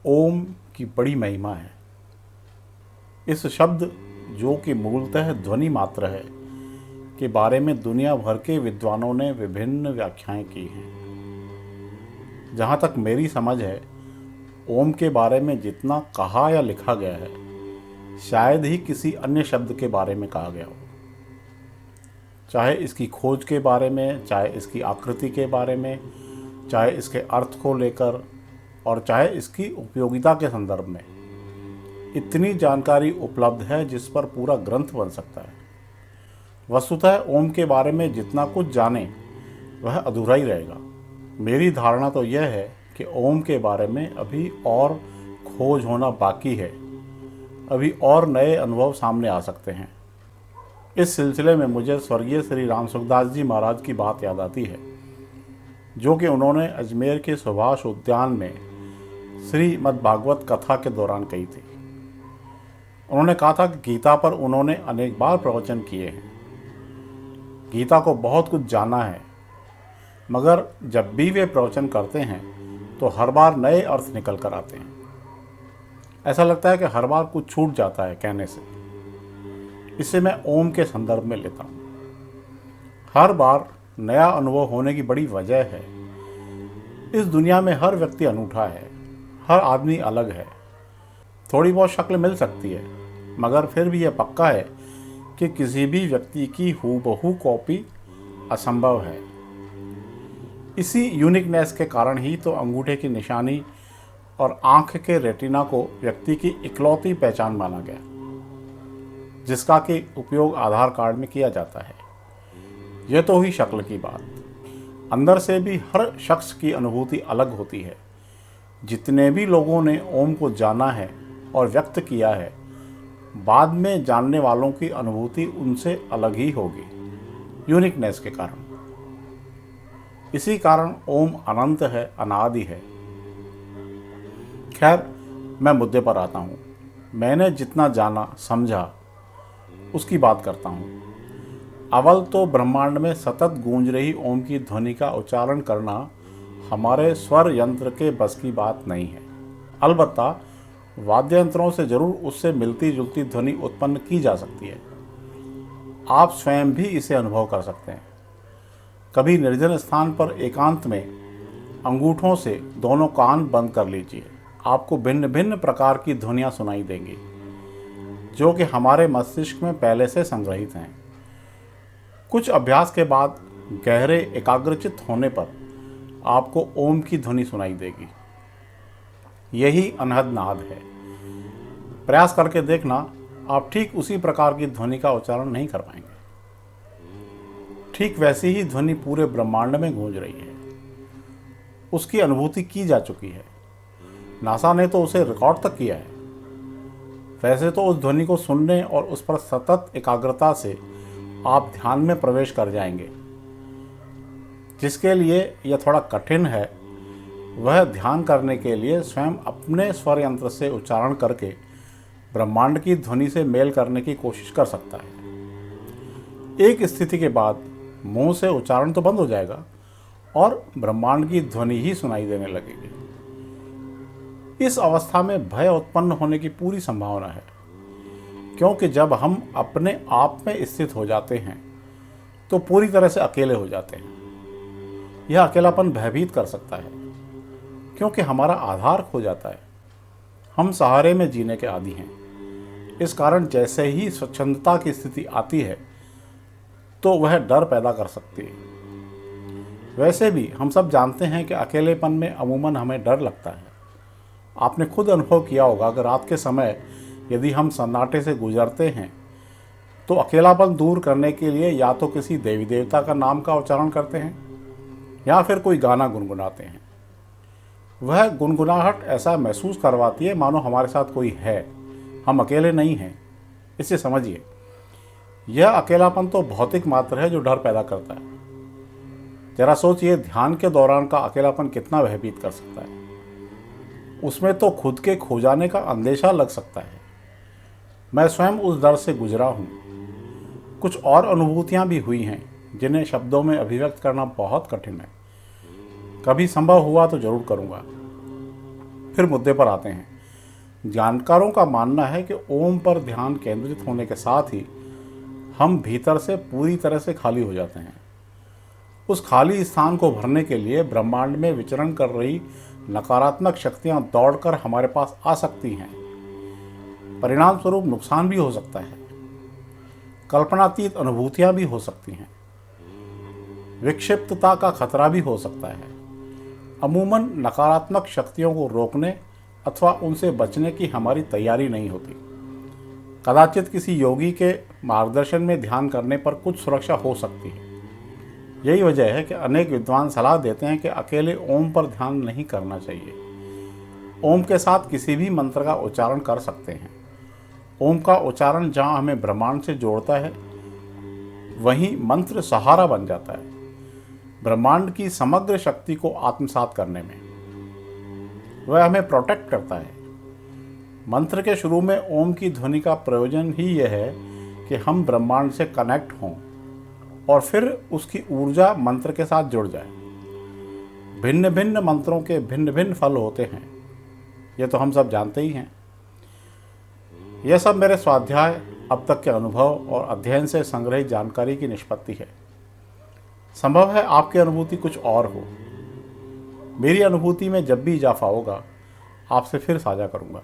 ओम की बड़ी महिमा है। इस शब्द, जो कि मूलतः ध्वनि मात्र है, के बारे में दुनिया भर के विद्वानों ने विभिन्न व्याख्याएं की हैं। जहाँ तक मेरी समझ है, ओम के बारे में जितना कहा या लिखा गया है, शायद ही किसी अन्य शब्द के बारे में कहा गया हो। चाहे इसकी खोज के बारे में, चाहे इसकी आकृति के बारे में, चाहे इसके अर्थ को लेकर, और चाहे इसकी उपयोगिता के संदर्भ में, इतनी जानकारी उपलब्ध है जिस पर पूरा ग्रंथ बन सकता है। वस्तुतः ओम के बारे में जितना कुछ जाने वह अधूरा ही रहेगा। मेरी धारणा तो यह है कि ओम के बारे में अभी और खोज होना बाकी है, अभी और नए अनुभव सामने आ सकते हैं। इस सिलसिले में मुझे स्वर्गीय श्री राम सुखदास जी महाराज की बात याद आती है, जो कि उन्होंने अजमेर के सुभाष उद्यान में श्रीमद् भागवत कथा के दौरान कही थी। उन्होंने कहा था कि गीता पर उन्होंने अनेक बार प्रवचन किए हैं, गीता को बहुत कुछ जाना है, मगर जब भी वे प्रवचन करते हैं तो हर बार नए अर्थ निकल कर आते हैं। ऐसा लगता है कि हर बार कुछ छूट जाता है कहने से। इसे मैं ओम के संदर्भ में लेता हूँ। हर बार नया अनुभव होने की बड़ी वजह है, इस दुनिया में हर व्यक्ति अनूठा है, हर आदमी अलग है। थोड़ी बहुत शक्ल मिल सकती है, मगर फिर भी यह पक्का है कि किसी भी व्यक्ति की हूबहू कॉपी असंभव है। इसी यूनिकनेस के कारण ही तो अंगूठे की निशानी और आंख के रेटिना को व्यक्ति की इकलौती पहचान माना गया, जिसका कि उपयोग आधार कार्ड में किया जाता है। यह तो हुई शक्ल की बात। अंदर से भी हर शख्स की अनुभूति अलग होती है। जितने भी लोगों ने ओम को जाना है और व्यक्त किया है, बाद में जानने वालों की अनुभूति उनसे अलग ही होगी, यूनिकनेस के कारण। इसी कारण ओम अनंत है, अनादि है। खैर, मैं मुद्दे पर आता हूँ। मैंने जितना जाना समझा उसकी बात करता हूँ। अव्वल तो ब्रह्मांड में सतत गूंज रही ओम की ध्वनि का उच्चारण करना हमारे स्वर यंत्र के बस की बात नहीं है। अलबत्ता वाद्य यंत्रों से जरूर उससे मिलती जुलती ध्वनि उत्पन्न की जा सकती है। आप स्वयं भी इसे अनुभव कर सकते हैं। कभी निर्जन स्थान पर एकांत में अंगूठों से दोनों कान बंद कर लीजिए। आपको भिन्न भिन्न प्रकार की ध्वनियाँ सुनाई देंगी, जो कि हमारे मस्तिष्क में पहले से संग्रहित हैं। कुछ अभ्यास के बाद गहरे एकाग्रचित होने पर आपको ओम की ध्वनि सुनाई देगी। यही अनहद नाद है। प्रयास करके देखना, आप ठीक उसी प्रकार की ध्वनि का उच्चारण नहीं कर पाएंगे। ठीक वैसी ही ध्वनि पूरे ब्रह्मांड में गूंज रही है। उसकी अनुभूति की जा चुकी है। नासा ने तो उसे रिकॉर्ड तक किया है। वैसे तो उस ध्वनि को सुनने और उस पर सतत एकाग्रता से आप ध्यान में प्रवेश कर जाएंगे। जिसके लिए यह थोड़ा कठिन है, वह ध्यान करने के लिए स्वयं अपने स्वर यंत्र से उच्चारण करके ब्रह्मांड की ध्वनि से मेल करने की कोशिश कर सकता है। एक स्थिति के बाद मुंह से उच्चारण तो बंद हो जाएगा और ब्रह्मांड की ध्वनि ही सुनाई देने लगेगी। इस अवस्था में भय उत्पन्न होने की पूरी संभावना है, क्योंकि जब हम अपने आप में स्थित हो जाते हैं तो पूरी तरह से अकेले हो जाते हैं। यह अकेलापन भयभीत कर सकता है, क्योंकि हमारा आधार खो जाता है। हम सहारे में जीने के आदी हैं। इस कारण जैसे ही स्वच्छंदता की स्थिति आती है तो वह डर पैदा कर सकती है। वैसे भी हम सब जानते हैं कि अकेलेपन में अमूमन हमें डर लगता है। आपने खुद अनुभव किया होगा कि रात के समय यदि हम सन्नाटे से गुजरते हैं तो अकेलापन दूर करने के लिए या तो किसी देवी देवता का नाम का उच्चारण करते हैं या फिर कोई गाना गुनगुनाते हैं। वह गुनगुनाहट ऐसा महसूस करवाती है मानो हमारे साथ कोई है, हम अकेले नहीं हैं। इसे समझिए, यह अकेलापन तो भौतिक मात्र है जो डर पैदा करता है। जरा सोचिए, ध्यान के दौरान का अकेलापन कितना भयभीत कर सकता है। उसमें तो खुद के खो जाने का अंदेशा लग सकता है। मैं स्वयं उस डर से गुजरा हूँ। कुछ और अनुभूतियाँ भी हुई हैं जिन्हें शब्दों में अभिव्यक्त करना बहुत कठिन है। कभी संभव हुआ तो जरूर करूँगा। फिर मुद्दे पर आते हैं। जानकारों का मानना है कि ओम पर ध्यान केंद्रित होने के साथ ही हम भीतर से पूरी तरह से खाली हो जाते हैं। उस खाली स्थान को भरने के लिए ब्रह्मांड में विचरण कर रही नकारात्मक शक्तियां दौड़कर हमारे पास आ सकती हैं। परिणाम स्वरूप नुकसान भी हो सकता है। कल्पनातीत अनुभूतियां भी हो सकती हैं। विक्षिप्तता का खतरा भी हो सकता है। अमूमन नकारात्मक शक्तियों को रोकने अथवा उनसे बचने की हमारी तैयारी नहीं होती। कदाचित किसी योगी के मार्गदर्शन में ध्यान करने पर कुछ सुरक्षा हो सकती है। यही वजह है कि अनेक विद्वान सलाह देते हैं कि अकेले ओम पर ध्यान नहीं करना चाहिए। ओम के साथ किसी भी मंत्र का उच्चारण कर सकते हैं। ओम का उच्चारण जहाँ हमें ब्रह्मांड से जोड़ता है, वहीं मंत्र सहारा बन जाता है ब्रह्मांड की समग्र शक्ति को आत्मसात करने में। वह हमें प्रोटेक्ट करता है। मंत्र के शुरू में ओम की ध्वनि का प्रयोजन ही यह है कि हम ब्रह्मांड से कनेक्ट हों और फिर उसकी ऊर्जा मंत्र के साथ जुड़ जाए। भिन्न भिन्न मंत्रों के भिन्न भिन्न फल होते हैं, ये तो हम सब जानते ही हैं। यह सब मेरे स्वाध्याय, अब तक के अनुभव और अध्ययन से संग्रहित जानकारी की निष्पत्ति है। संभव है आपकी अनुभूति कुछ और हो। मेरी अनुभूति में जब भी इजाफा होगा, आपसे फिर साझा करूँगा।